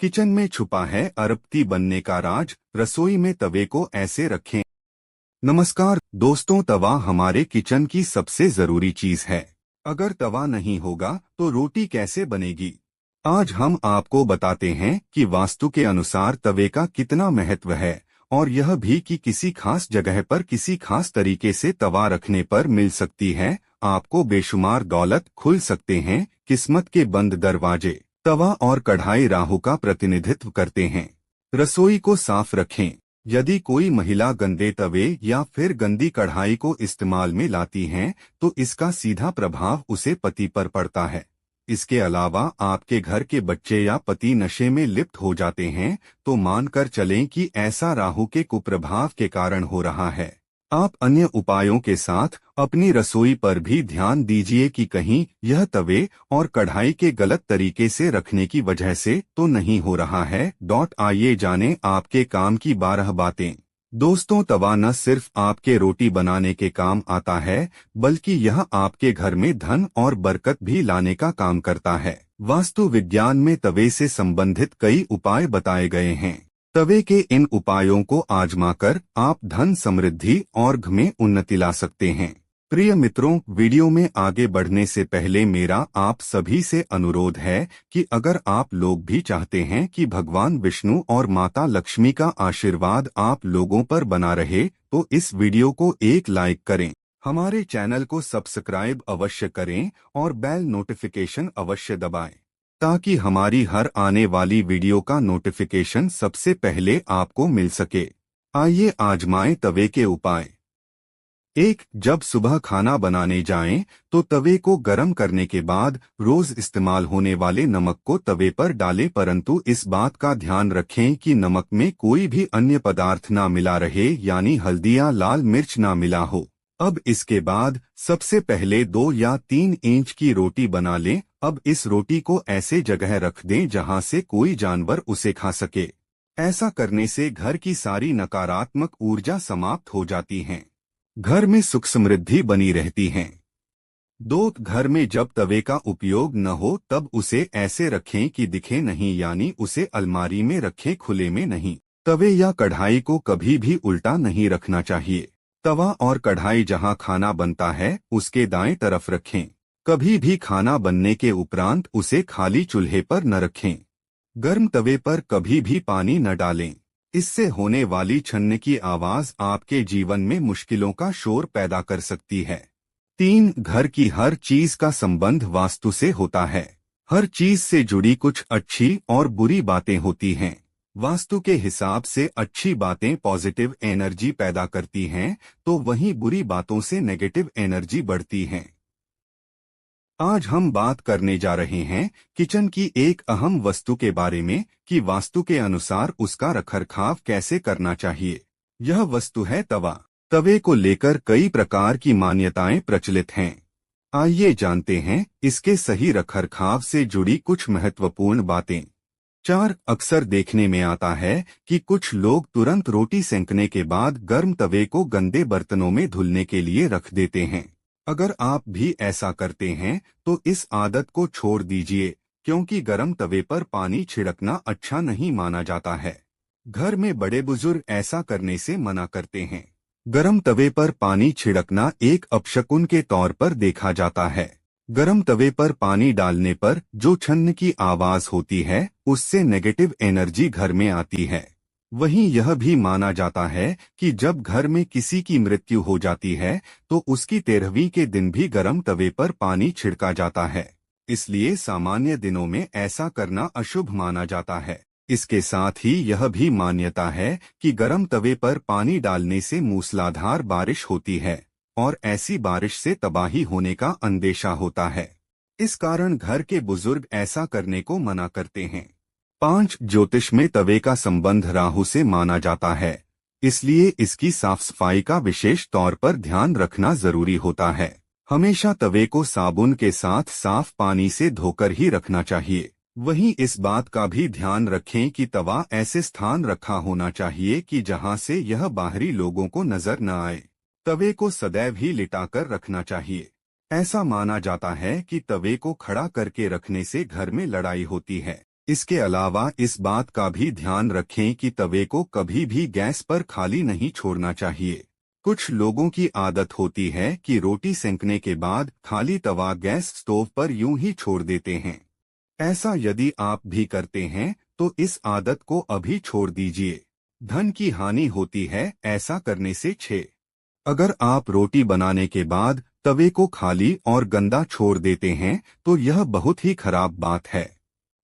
Kitchen में छुपा है अरबती बनने का राज। रसोई में तवे को ऐसे रखें। नमस्कार दोस्तों, तवा हमारे किचन की सबसे जरूरी चीज है। अगर तवा नहीं होगा तो रोटी कैसे बनेगी। आज हम आपको बताते हैं कि वास्तु के अनुसार तवे का कितना महत्व है, और यह भी कि किसी खास जगह पर किसी खास तरीके से तवा रखने पर मिल सकती है आपको बेशुमार दौलत, खुल सकते हैं किस्मत के बंद दरवाजे। तवा और कढ़ाई राहु का प्रतिनिधित्व करते हैं। रसोई को साफ रखें। यदि कोई महिला गंदे तवे या फिर गंदी कढ़ाई को इस्तेमाल में लाती हैं, तो इसका सीधा प्रभाव उसे पति पर पड़ता है। इसके अलावा आपके घर के बच्चे या पति नशे में लिप्त हो जाते हैं, तो मानकर चलें कि ऐसा राहु के कुप्रभाव के कारण हो रहा है। आप अन्य उपायों के साथ अपनी रसोई पर भी ध्यान दीजिए कि कहीं यह तवे और कढ़ाई के गलत तरीके से रखने की वजह से तो नहीं हो रहा है। आइए जानें आपके काम की 12 बातें। दोस्तों, तवा न सिर्फ आपके रोटी बनाने के काम आता है, बल्कि यह आपके घर में धन और बरकत भी लाने का काम करता है। वास्तु विज्ञान में तवे से संबंधित कई उपाय बताए गए हैं। तवे के इन उपायों को आजमाकर आप धन, समृद्धि और घर में उन्नति ला सकते हैं। प्रिय मित्रों, वीडियो में आगे बढ़ने से पहले मेरा आप सभी से अनुरोध है कि अगर आप लोग भी चाहते हैं कि भगवान विष्णु और माता लक्ष्मी का आशीर्वाद आप लोगों पर बना रहे, तो इस वीडियो को एक लाइक करें, हमारे चैनल को सब्सक्राइब अवश्य करें और बेल नोटिफिकेशन अवश्य दबाएं, ताकि हमारी हर आने वाली वीडियो का नोटिफिकेशन सबसे पहले आपको मिल सके। आइए आजमाएं तवे के उपाय। 1. जब सुबह खाना बनाने जाएं, तो तवे को गर्म करने के बाद रोज इस्तेमाल होने वाले नमक को तवे पर डालें, परंतु इस बात का ध्यान रखें कि नमक में कोई भी अन्य पदार्थ ना मिला रहे, यानी हल्दी या लाल मिर्च ना मिला हो। अब इसके बाद सबसे पहले 2 या 3 इंच की रोटी बना लें। अब इस रोटी को ऐसे जगह रख दें जहां से कोई जानवर उसे खा सके। ऐसा करने से घर की सारी नकारात्मक ऊर्जा समाप्त हो जाती है। घर में सुख समृद्धि बनी रहती है। 2. घर में जब तवे का उपयोग न हो तब उसे ऐसे रखें कि दिखे नहीं, यानी उसे अलमारी में रखें, खुले में नहीं। तवे या कढ़ाई को कभी भी उल्टा नहीं रखना चाहिए। तवा और कढ़ाई जहां खाना बनता है उसके दाएं तरफ रखें। कभी भी खाना बनने के उपरांत उसे खाली चूल्हे पर न रखें। गर्म तवे पर कभी भी पानी न डालें। इससे होने वाली छन्ने की आवाज आपके जीवन में मुश्किलों का शोर पैदा कर सकती है। 3. घर की हर चीज का संबंध वास्तु से होता है। हर चीज से जुड़ी कुछ अच्छी और बुरी बातें होती हैं। वास्तु के हिसाब से अच्छी बातें पॉजिटिव एनर्जी पैदा करती हैं, तो वहीं बुरी बातों से नेगेटिव एनर्जी बढ़ती है। आज हम बात करने जा रहे हैं किचन की एक अहम वस्तु के बारे में कि वास्तु के अनुसार उसका रखरखाव कैसे करना चाहिए। यह वस्तु है तवा। तवे को लेकर कई प्रकार की मान्यताएं प्रचलित हैं। आइए जानते हैं इसके सही रखरखाव से जुड़ी कुछ महत्वपूर्ण बातें। 4. अक्सर देखने में आता है कि कुछ लोग तुरंत रोटी सेंकने के बाद गर्म तवे को गंदे बर्तनों में धुलने के लिए रख देते हैं। अगर आप भी ऐसा करते हैं तो इस आदत को छोड़ दीजिए, क्योंकि गर्म तवे पर पानी छिड़कना अच्छा नहीं माना जाता है। घर में बड़े बुजुर्ग ऐसा करने से मना करते हैं। गर्म तवे पर पानी छिड़कना एक अपशकुन के तौर पर देखा जाता है। गर्म तवे पर पानी डालने पर जो छन्न की आवाज होती है, उससे नेगेटिव एनर्जी घर में आती है। वहीं यह भी माना जाता है कि जब घर में किसी की मृत्यु हो जाती है तो उसकी 13वीं के दिन भी गर्म तवे पर पानी छिड़का जाता है। इसलिए सामान्य दिनों में ऐसा करना अशुभ माना जाता है। इसके साथ ही यह भी मान्यता है कि गर्म तवे पर पानी डालने से मूसलाधार बारिश होती है, और ऐसी बारिश से तबाही होने का अंदेशा होता है। इस कारण घर के बुजुर्ग ऐसा करने को मना करते हैं। 5. ज्योतिष में तवे का संबंध राहु से माना जाता है, इसलिए इसकी साफ सफाई का विशेष तौर पर ध्यान रखना जरूरी होता है। हमेशा तवे को साबुन के साथ साफ पानी से धोकर ही रखना चाहिए। वहीं इस बात का भी ध्यान रखें कि तवा ऐसे स्थान रखा होना चाहिए कि जहां से यह बाहरी लोगों को नजर न आए। तवे को सदैव ही लिटाकर रखना चाहिए। ऐसा माना जाता है कि तवे को खड़ा करके रखने से घर में लड़ाई होती है। इसके अलावा इस बात का भी ध्यान रखें कि तवे को कभी भी गैस पर खाली नहीं छोड़ना चाहिए। कुछ लोगों की आदत होती है कि रोटी सेंकने के बाद खाली तवा गैस स्टोव पर यूं ही छोड़ देते हैं। ऐसा यदि आप भी करते हैं तो इस आदत को अभी छोड़ दीजिए। धन की हानि होती है ऐसा करने से। 6 अगर आप रोटी बनाने के बाद तवे को खाली और गंदा छोड़ देते हैं तो यह बहुत ही खराब बात है।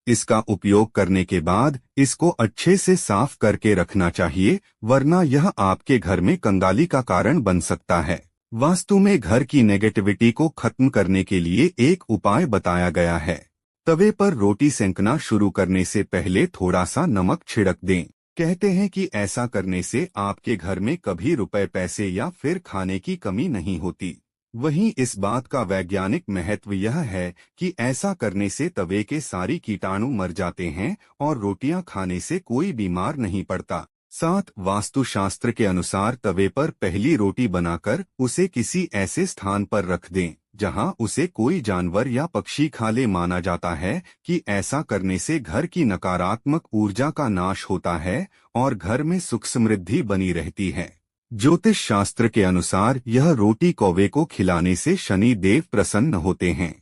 इसका उपयोग करने के बाद इसको अच्छे से साफ करके रखना चाहिए, वरना यह आपके घर में कंगाली का कारण बन सकता है। वास्तु में घर की नेगेटिविटी को खत्म करने के लिए एक उपाय बताया गया है। तवे पर रोटी सेंकना शुरू करने से पहले थोड़ा सा नमक छिड़क दें। कहते हैं कि ऐसा करने से आपके घर में कभी रुपए पैसे या फिर खाने की कमी नहीं होती। वहीं इस बात का वैज्ञानिक महत्व यह है कि ऐसा करने से तवे के सारी कीटाणु मर जाते हैं और रोटियां खाने से कोई बीमार नहीं पड़ता। 7 वास्तुशास्त्र के अनुसार तवे पर पहली रोटी बनाकर उसे किसी ऐसे स्थान पर रख दें जहां उसे कोई जानवर या पक्षी खा ले। माना जाता है कि ऐसा करने से घर की नकारात्मक ऊर्जा का नाश होता है और घर में सुख समृद्धि बनी रहती है। ज्योतिष शास्त्र के अनुसार यह रोटी कौवे को खिलाने से शनि देव प्रसन्न होते हैं।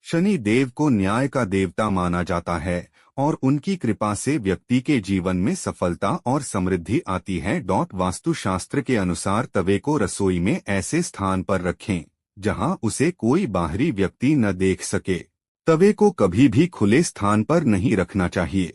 शनि देव को न्याय का देवता माना जाता है और उनकी कृपा से व्यक्ति के जीवन में सफलता और समृद्धि आती है। वास्तुशास्त्र के अनुसार तवे को रसोई में ऐसे स्थान पर रखें जहां उसे कोई बाहरी व्यक्ति न देख सके। तवे को कभी भी खुले स्थान पर नहीं रखना चाहिए।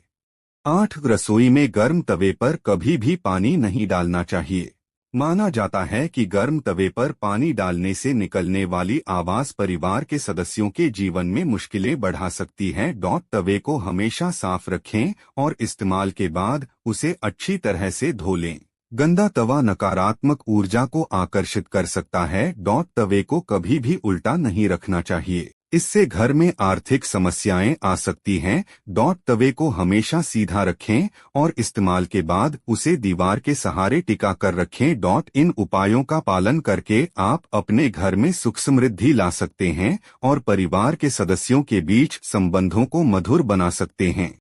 8 रसोई में गर्म तवे पर कभी भी पानी नहीं डालना चाहिए। माना जाता है कि गर्म तवे पर पानी डालने से निकलने वाली आवाज परिवार के सदस्यों के जीवन में मुश्किलें बढ़ा सकती है। तवे को हमेशा साफ रखें और इस्तेमाल के बाद उसे अच्छी तरह से धो लें। गंदा तवा नकारात्मक ऊर्जा को आकर्षित कर सकता है। तवे को कभी भी उल्टा नहीं रखना चाहिए, इससे घर में आर्थिक समस्याएं आ सकती हैं। तवे को हमेशा सीधा रखें और इस्तेमाल के बाद उसे दीवार के सहारे टिका कर रखें। इन उपायों का पालन करके आप अपने घर में सुख समृद्धि ला सकते हैं और परिवार के सदस्यों के बीच संबंधों को मधुर बना सकते हैं।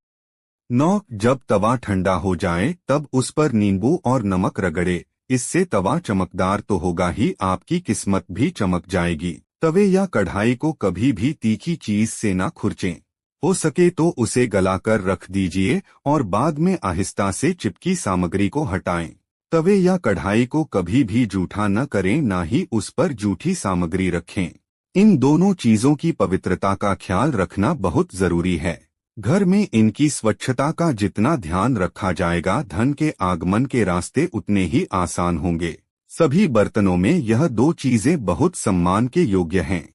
9 जब तवा ठंडा हो जाए तब उस पर नींबू और नमक रगड़े। इससे तवा चमकदार तो होगा ही, आपकी किस्मत भी चमक जाएगी। तवे या कढ़ाई को कभी भी तीखी चीज से ना खुरचें। हो सके तो उसे गलाकर रख दीजिए और बाद में आहिस्ता से चिपकी सामग्री को हटाएं। तवे या कढ़ाई को कभी भी जूठा न करें, ना ही उस पर जूठी सामग्री रखें। इन दोनों चीजों की पवित्रता का ख्याल रखना बहुत जरूरी है। घर में इनकी स्वच्छता का जितना ध्यान रखा जाएगा, धन के आगमन के रास्ते उतने ही आसान होंगे। सभी बर्तनों में यह 2 चीजें बहुत सम्मान के योग्य हैं।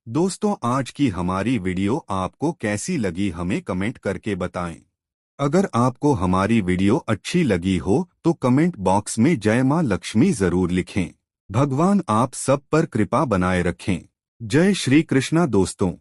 दोस्तों, आज की हमारी वीडियो आपको कैसी लगी हमें कमेंट करके बताएं। अगर आपको हमारी वीडियो अच्छी लगी हो तो कमेंट बॉक्स में जय मां लक्ष्मी जरूर लिखें। भगवान आप सब पर कृपा बनाए रखें। जय श्री कृष्णा दोस्तों।